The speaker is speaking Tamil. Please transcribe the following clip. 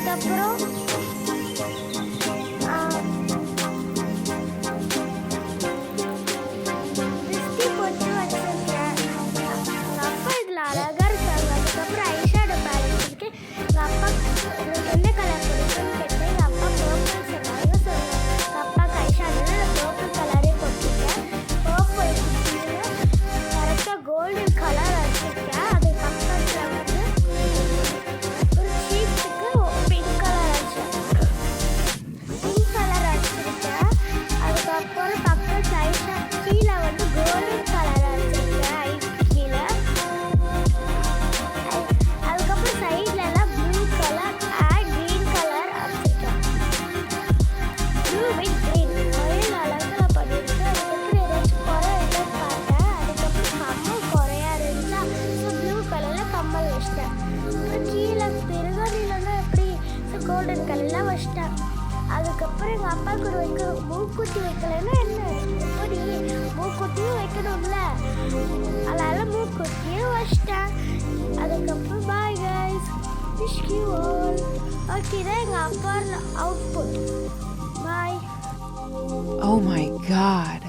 அதுக்கப்புறம் திருஷ்டி பொட்டு வச்சிருக்கேன். எங்கள் அப்பா இதில் அழகாக இருக்காங்க. அதுக்கப்புறம் ஐஷேடோ பேலட் இருக்கு. எங்கள் அப்பா உங்களுக்கு எந்த கலர் பிடிக்கும்னு கேட்டேன். எங்கள் அப்பா பர்பிள் சொன்னாங்க. ஸோ எங்கள் அப்பாவுக்கு ஐஷேடோவில் நான் பர்பிள் கலரே போட்டிருக்கேன். பர்பிள் கரெக்டாக கோல்டன் கலர் வச்சுருக்கேன். அது பக்கத்தில் வந்து ஒரு சீட்டுக்கு பிங்க் கலர் வச்சுருக்கேன். அதுக்கப்புறம் பக்கத்து ஐஷா கீழே வந்து கோல்டன் கலர் வச்சுருக்கேன். ஐஸ் கீழே அதுக்கப்புறம் சைட்ல எல்லாம் blue colour and green colour வச்சுருக்கேன். ப்ளூ வித் க்ரீன் மயில் அழகாக பண்ணியிருக்கேன். அதுக்கப்புறம் ஏதாச்சும் குறை இல்லைன்னு பார்த்தேன். அதுக்கப்புறம் கம்மல் குறையா இருந்துச்சா, ஸோ ப்ளூ கலரில் கம்மல் வச்சிட்டேன். அப்புறம் கீழே திருகணிலெல்லாம் எப்படி கோல்டன் கலரில் வச்சிட்டேன். அதுக்கப்புறம் எங்கள் அப்பாவுக்கு ஒரு மூக்குத்தி வைக்கலைன்னா என்ன, எப்படி மூக்குத்தியும் வைக்கணும்ல, அதனால் மூக்குத்தியும் வச்சிட்டேன். அதுக்கப்புறம் bye guys, wish you all. Okay, தான் எங்கள் அப்பா output. Bye. Oh my God.